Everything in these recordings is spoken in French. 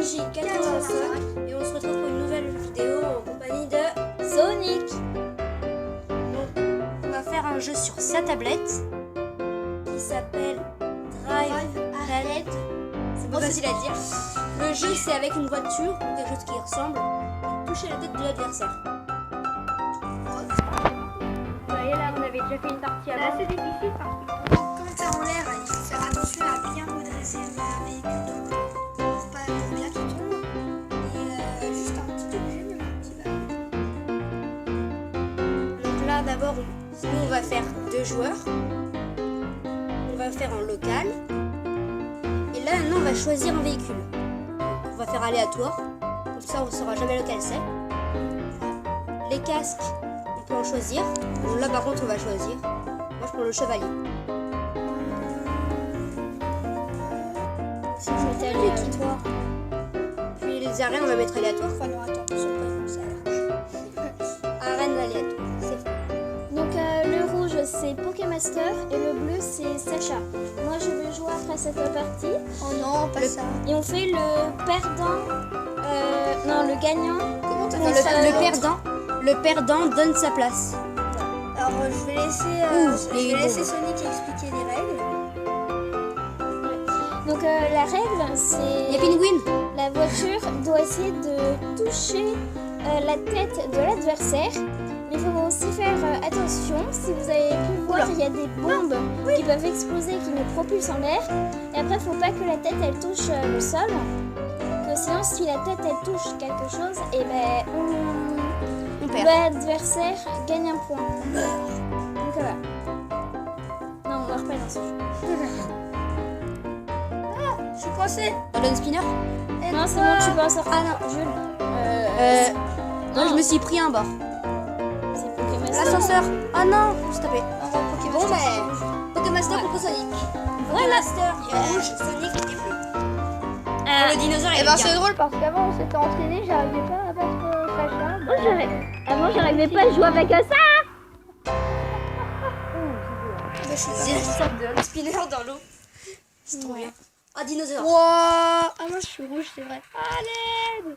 J85 et on se retrouve pour une nouvelle vidéo en compagnie de Sonic. Donc, on va faire un jeu sur sa tablette qui s'appelle Drive Red. C'est pas facile à dire. Le jeu c'est avec une voiture ou quelque chose qui y ressemble et toucher la tête de l'adversaire. Vous voyez là, on avait déjà fait une partie avant. Là c'est difficile parce que quand t'es en l'air, il faut faire attention à bien redresser le véhicule pour bien qu'il tombe. Et juste un petit objet, mais un petit ballon. Donc là d'abord, nous on va faire 2 joueurs. On va faire en local. Et là maintenant on va choisir un véhicule. On va faire aléatoire. Comme ça on ne saura jamais lequel c'est. Les casques, on peut en choisir. Là par contre on va choisir. Moi je prends le chevalier. Si je mets aléatoire. Puis les arènes on va mettre aléatoire. Enfin non, attends, ils sont pas comme ça. Arène aléatoire. C'est fait. Donc le rouge c'est Pokémaster et le bleu c'est Sacha. Moi je vais jouer après cette partie. Oh non, pas ça. Et on fait le perdant. Non, le gagnant. Comment t'as Le- fait ça Le perdant donne sa place. Alors je vais laisser, il est bon. Sonic expliquer les règles. Donc la règle c'est. Il y a Penguin. La voiture doit essayer de toucher la tête de l'adversaire. Mais il faut aussi faire attention. Si vous avez pu voir, il y a des bombes qui peuvent exploser, qui nous propulsent en l'air. Et après, il ne faut pas que la tête elle touche le sol. Que sinon, si la tête elle touche quelque chose, et ben On perd. l'adversaire gagne un point. Donc voilà. Non, on meurt pas dans ce jeu. Je suis coincée. On donne spinner. Non, c'est bon, tu peux en sortir. Ah non. Jules. Moi je me suis pris un bord. C'est Pokémaster. L'ascenseur. Ah non, je me suis tapé. Bon, Pokémaster contre Sonic. Pokémaster il est rouge, Sonic il est bleu. Le dinosaure il Et est ben bien. c'est drôle parce qu'avant on s'était entraîné, j'arrivais pas à battre Sacha. Avant, j'arrivais pas à jouer avec ça. Le spinner dans l'eau. C'est trop bien. Ah dinosaure. Wouah. Ah moi je suis rouge, c'est vrai. Allez.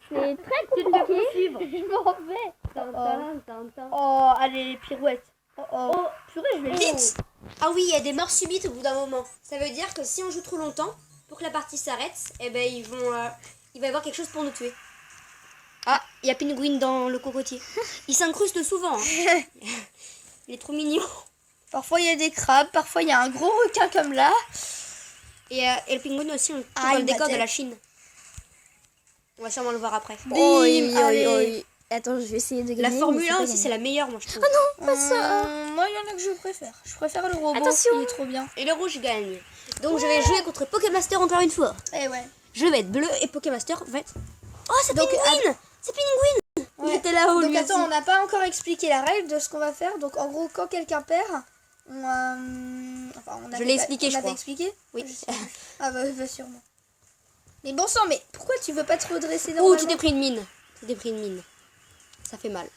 C'est très compliqué. Je m'en vais. Oh, allez, les pirouettes. Oh, purée, je vais Vite. Ah oui, il y a des morts subites au bout d'un moment. Ça veut dire que si on joue trop longtemps, pour que la partie s'arrête, eh ben il va y avoir quelque chose pour nous tuer. Ah, il y a Penguin dans le cocotier. Il s'incruste souvent. Hein. Il est trop mignon. Parfois il y a des crabes, parfois il y a un gros requin comme là. Et le Penguin aussi, on trouve Ah, dans le il décor de battait. la Chine. On va sûrement le voir après. Bim, allez. Attends, je vais essayer de La gagner. Formule mais 1 pas aussi, gagné. c'est la meilleure, moi je trouve. Pas ça. Moi il y en a que je préfère. Je préfère le robot. Attention. Il est trop bien. Et le rouge gagne. Donc je vais jouer contre Pokémaster encore une fois. Eh ouais. Je vais être bleu et Pokémaster va être... Oh, c'est Donc, Penguin. C'est Penguin. Il Ouais. était là-haut, Donc lui attends, aussi. on n'a pas encore expliqué la règle de ce qu'on va faire. Donc en gros, quand quelqu'un perd, on Je l'ai expliqué, je l'avait crois. expliqué. Oui. Je sais plus. Ah bah sûrement. Mais bon sang, mais pourquoi tu veux pas te redresser Oh, normalement? tu t'es pris une mine. Tu t'es pris une mine. Ça fait mal.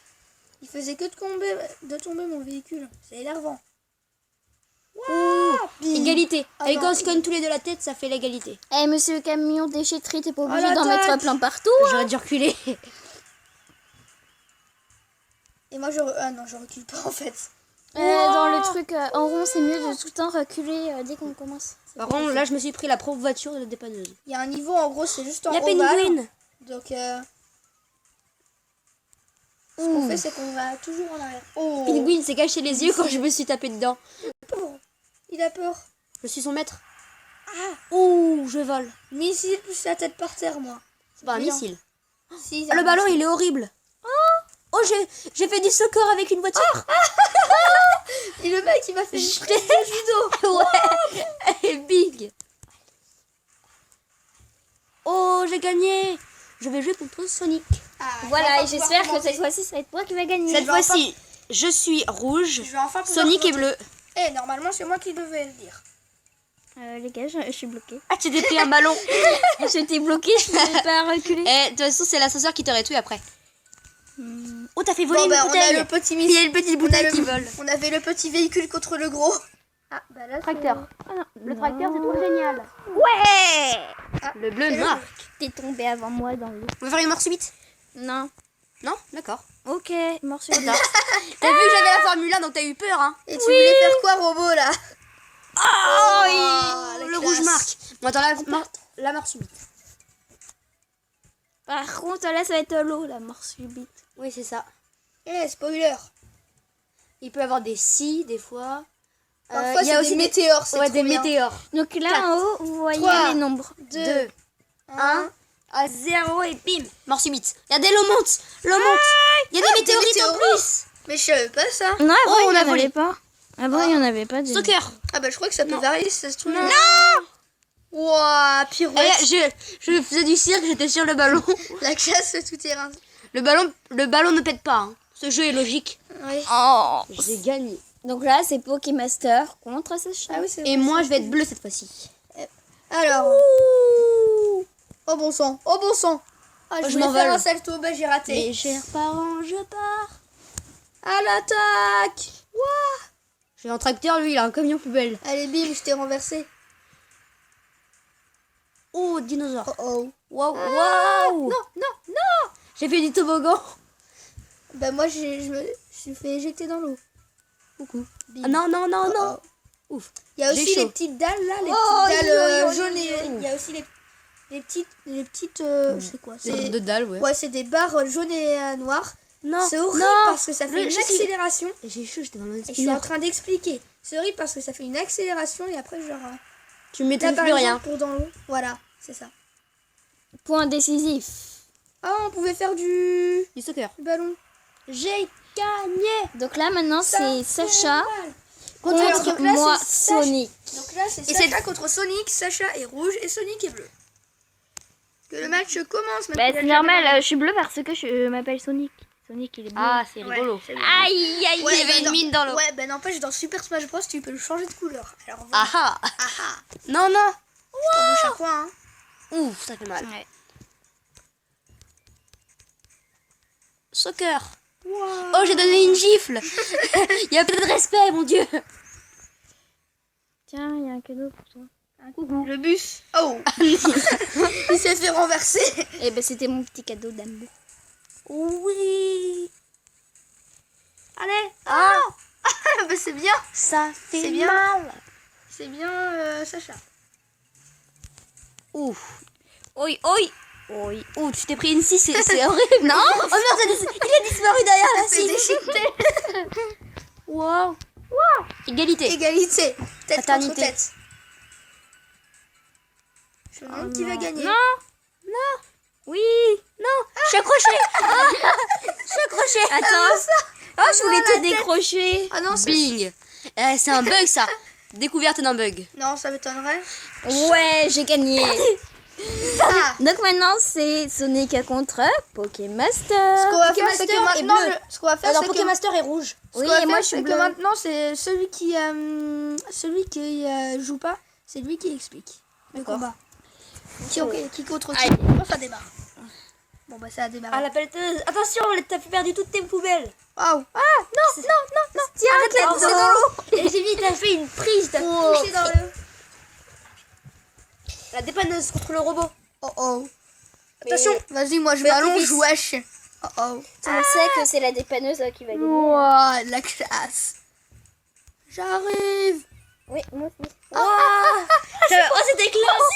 Il faisait que de tomber mon véhicule. C'est énervant. Égalité. Ah Et non. quand on se cogne tous les deux la tête, ça fait l'égalité. Eh, monsieur camion déchetterie, t'es pas obligé l'attaque. d'en mettre plein partout. J'aurais dû reculer. Et moi ah non, je recule pas en fait. Dans le truc en rond, c'est mieux de tout le temps reculer dès qu'on commence. Par contre, là, je me suis pris la propre voiture de dépanneuse. Il y a un niveau en gros, c'est juste en Il y a ovale. Penguin. Donc ce qu'on fait, c'est qu'on va toujours en arrière. Oh. Penguin s'est caché les yeux quand je me suis tapé dedans. Il a peur. Je suis son maître. Ah. Ouh, je vole. Missile plus la tête par terre, moi. C'est pas un Bien. missile. Si, Ah, le ballon, il est horrible. Oh, j'ai fait du secours avec une voiture. Et le mec, il m'a fait Je du l'ai- judo. Ouais. Et big. Oh, j'ai gagné. Je vais jouer contre Sonic. Ah, Voilà, et je vais enfin j'espère pouvoir que cette commencer. fois-ci, ça va être moi qui va gagner. Cette fois-ci, je suis rouge. Je vais enfin pouvoir Sonic est commencer. bleu. Eh, normalement, c'est moi qui devais le dire. Les gars, je suis bloquée. Ah, tu t'es pris un ballon. J'étais bloquée, je pouvais pas reculer. Eh, de toute façon, c'est l'ascenseur qui t'aurait tué après. Oh, t'as fait voler Bon, une bah, on a bouteille. le petit Il y a missile. une petite On a bouteille le- qui vole. On avait le petit véhicule contre le gros. Ah, bah là, Tracteur. Ah, non. Le tracteur, c'est trop génial. Ouais. Le bleu c'est le marque. T'es tombé avant moi dans l'eau. On va faire une mort subite? Non. Non? D'accord. Ok, morceau de T'as vu que j'avais la Formule 1 donc t'as eu peur, hein? Et tu voulais faire quoi, robot, là? Oh, la le classe. rouge marque. Bon, attends, la mort subite. Par contre, là, ça va être l'eau, la mort subite. Oui, c'est ça. Eh, spoiler. Il peut y avoir des si, des fois. Parfois, il y a c'est aussi des météores, c'est Ouais, trop des bien. météores. Donc là, Quatre, en haut, vous voyez 3, les nombres. 2, 1, à 0 et bim. Mort subite. Regardez, l'eau monte. L'eau monte. Il y a des météorites en météorites. plus. Mais je savais pas ça. Non, avant, Oh, on il n'y a en volé. avait pas. Avant, il n'y en avait pas. déjà. Stalker. Ah bah je crois que ça peut Non. varier si ça se trouve. Non. Wouah, pirouette. Je faisais du cirque, j'étais sur le ballon. La classe tout terrain. Le ballon ne pète pas. Hein. Ce jeu est logique. Oui. Oh. J'ai gagné. Donc là, c'est Pokémaster contre Sacha. Ah oui, c'est Et vrai. moi, je vais être bleu cette fois-ci. Alors. Oh bon sang. Oh bon sang. Ah, Oh, je je voulais m'envole. faire un salto, bah j'ai raté. Mes chers parents, je pars. À l'attaque. Wouah. J'ai un tracteur, lui, il a un camion poubelle. Allez, bim, je t'ai renversé. Oh, dinosaure. Oh oh. Waouh, waouh. Non, non, non. J'ai fait du toboggan. Bah moi, je me suis fait éjecter dans l'eau. Coucou. Bim. Ah, non, non, non, Oh, non. oh. Ouf. Il y a J'ai aussi chaud. les petites dalles là, les Oh, petites dalles yo, yo, jaunes yo, et yo. il y a aussi les petites c'est quoi? C'est C'est de dalle, ouais. ouais, c'est des barres jaunes et noires. Non, C'est horrible non. parce que ça fait une Je suis- accélération. J'ai chaud, j'étais dans le Et je suis en train d'expliquer. C'est horrible parce que ça fait une accélération et après genre Tu là m'étonnes par plus exemple rien. pour dans l'eau. Voilà, c'est ça. Point décisif. Ah, on pouvait faire du Du soccer. ballon. J'ai gagné. Donc là, maintenant, c'est Sacha Alors, contre donc là, moi, c'est Sacha. Sonic. Donc là, c'est Et Sacha contre Sonic. Sacha est rouge et Sonic est bleu. Que le match commence maintenant. Bah, c'est normal, je suis bleu parce que je m'appelle Sonic. Sonic, il est bleu. Ah, c'est Ouais, rigolo. c'est bien. Aïe, aïe, Ouais, il y avait bah une non. mine dans l'eau. Ouais, ben n'empêche, dans Super Smash Bros, tu peux le changer de couleur. Alors voilà. Ah ah. Ah ah. Non, non. Je t'en bouge un coin, hein. Ouf, ça fait mal. Ouais. Soccer. Oh, j'ai donné une gifle. Il y a peu de respect, mon Dieu. Tiens, il y a un cadeau pour toi. Coucou. Le bus. Oh. Il s'est fait renverser. Et ben, c'était mon petit cadeau d'amour. Oui. Allez. Ah. Bah c'est bien. Ça fait C'est bien. mal. C'est bien, Sacha. Ouf. Oi, oi. Oui. Oh, tu t'es pris une scie, c'est horrible. Non. Oh merde, il a disparu derrière la C'est scie. déchiqueté. Wow. Égalité. Égalité. Tête Fraternité. contre tête. Je me demande qui va gagner. Non. Oui. Non. Je suis accrochée. Je suis accrochée. Attends. Oh, je voulais la te tête. décrocher. Ah non, c'est... Bing. C'est un bug, ça. Découverte d'un bug. Non, ça m'étonnerait. Ouais, j'ai gagné. Ah. Donc maintenant, c'est Sonic contre Pokémaster. Ce qu'on va faire, c'est Pokémaster que est maintenant, bleu. ce qu'on va faire, Alors, c'est que... Pokémaster est rouge. Oui, Ce qu'on va et moi, faire, je suis c'est que bleu. maintenant, c'est celui qui joue pas, c'est lui qui explique le D'accord. combat. Qui contre qui. Aïe. Bon, ça démarre. Bon, bah, ça a démarré. Ah, la pelleteuse. Attention, t'as perdu toutes tes poubelles. Waouh. Ah, non, non. Tiens, Arrête cadeau. dans l'eau. Et j'ai vu, t'as fait une prise. T'as Couché dans le... la dépanneuse contre le robot. Oh, oh. Mais- Attention. Vas-y, moi, je Mais m'allonge, activiste. wesh. Oh, oh. On sait que c'est la dépanneuse qui va gagner. Wow, la classe. J'arrive. Oui, moi aussi. Oh, c'était classe.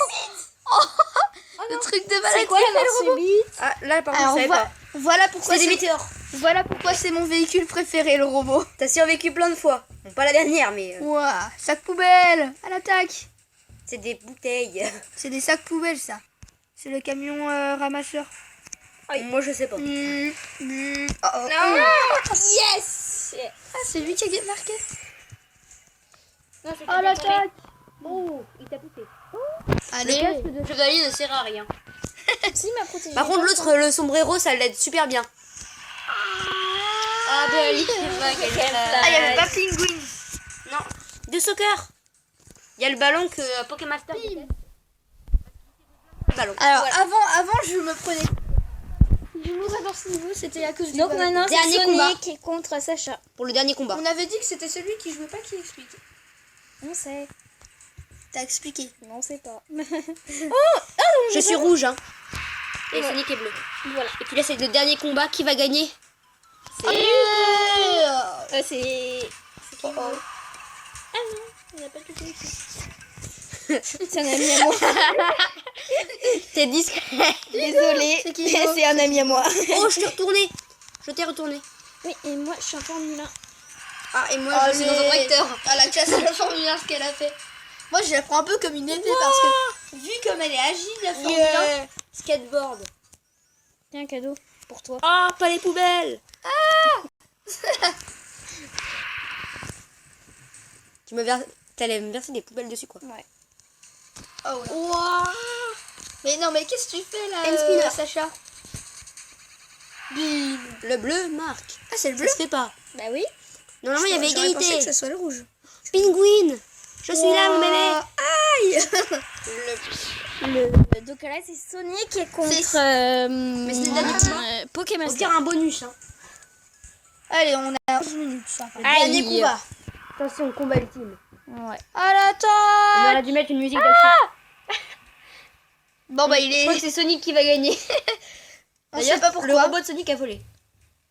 Le truc de C'est malade. quoi la mort subite? Ah, là, par contre, Alors, je savais pas. voilà pourquoi C'était des c'est... météores. Voilà pourquoi c'est mon véhicule préféré, le robot. T'as survécu plein de fois. Bon, pas la dernière, mais Ouah, sac poubelle, à l'attaque. c'est des bouteilles. C'est des sacs poubelles, ça. C'est le camion ramasseur. Moi, je sais pas. Oh, oh. Yes. Ah, c'est lui qui a marqué. Non, c'est Oh, l'attaque. Oh, il t'a poussé. Allez. Le chevalier ne sert à rien. Si, m'a protégé. Par contre, l'autre, le sombrero, ça l'aide super bien. Ah, ben, il Ah, il y avait pas Pingouin. Non, du soccer. Il y a le ballon que Pokémaster. Ballon. Alors, Voilà. avant, je me prenais... Je mourrais dans ce niveau, c'était à cause du Donc ballon. maintenant, c'est Dernier combat. Sonic contre Sacha. Pour le dernier combat. On avait dit que c'était celui qui jouait pas qui explique. On sait. T'as expliqué. Non, on sait pas. Oh, Je suis rouge, hein. Et Ouais. Sonic est bleu. Voilà. Et puis là, c'est le dernier combat. Qui va gagner? C'est... c'est... Oh, oh. Ah non, on n'a pas tout fait. C'est un ami à moi. T'es discret. Désolée, C'est qui, c'est un ami à moi. Oh, je t'ai retourné. Je t'ai retourné. Oui, et moi, je suis en Formule 1. Ah, et moi, Oh, je suis dans un tracteur. À la classe de la Formule 1, ce qu'elle a fait. Moi, je la prends un peu comme une épée parce que, vu comme elle est agile, la Formule 1. Yeah. Skateboard. Tiens, un cadeau pour toi. Ah, pas les poubelles. Tu m'as t'allais me verser des poubelles dessus, quoi. Ouais. Oh, ouais. Wow. Mais non, mais qu'est-ce que tu fais là, Hand spinner. Sacha? Bim. Le bleu marque. Ah, c'est le Ça bleu. se fait pas. Bah oui. Normalement, il y avait J'aurais pensé égalité. que ça soit le rouge. Penguin. Je suis là, mon bébé. Aïe. Le donc là, c'est Sonic qui est contre C'est le dernier combat. Pokémon. On tire un bonus, hein. Allez, on a 11 minutes. Ça. Le Aïe. dernier combat. Attention, combat ultime. Ouais. À l'attaque. On aurait dû mettre une musique d'action. Bon, bah, il Je crois que est. c'est Sonic qui va gagner. On sait pas pourquoi. Le robot de Sonic a volé.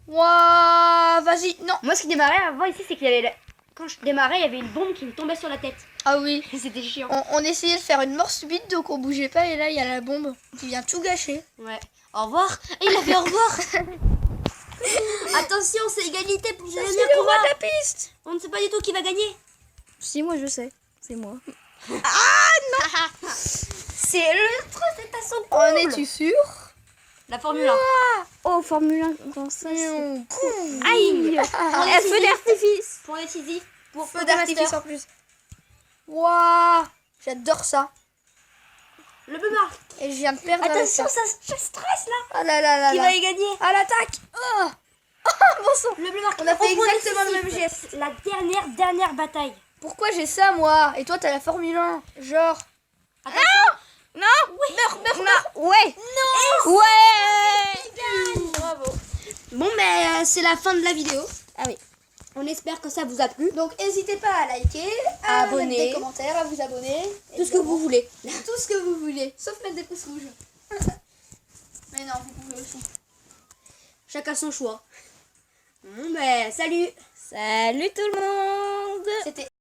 Ouah, vas-y. Non. Moi, ce qui démarrait avant ici, c'est qu'il y avait... Quand je démarrais, il y avait une bombe qui me tombait sur la tête. Ah oui. C'était chiant. On essayait de faire une mort subite, donc on bougeait pas. Et là, il y a la bombe qui vient tout gâcher. Ouais. Au revoir. Et il a fait au revoir. Attention, c'est égalité pour le dernier C'est le roi combat. de la piste. On ne sait pas du tout qui va gagner. Si, moi, je sais. C'est moi. C'est l'ultra, c'est à son En es-tu sûr? La Formule 1. Oh, Formule 1, comment ça Aïe. Un feu d'artifice. Point décisif pour Feu d'artifice en plus. Waouh, j'adore ça. Le bleu marque. Et je viens de perdre. Attention, ça. je stresse là. Ah là là là Qui là. va y gagner? À l'attaque. Oh. Bon sang. Le bleu marque. On a fait Au point exactement le décisif. même geste. La dernière bataille. Pourquoi j'ai ça moi? Et toi t'as la Formule 1. Genre. Attention. Non. Meurs. Ouais. Non. Ouais. Bravo. Bon, mais c'est la fin de la vidéo. Ah oui. On espère que ça vous a plu. Donc n'hésitez pas à liker, À à abonner. mettre des commentaires, à vous abonner. Tout ce que vous voulez. Tout ce que vous voulez. Sauf mettre des pouces rouges. Mais non, vous pouvez aussi. Chacun son choix. Bon, ben, salut. Salut tout le monde. C'était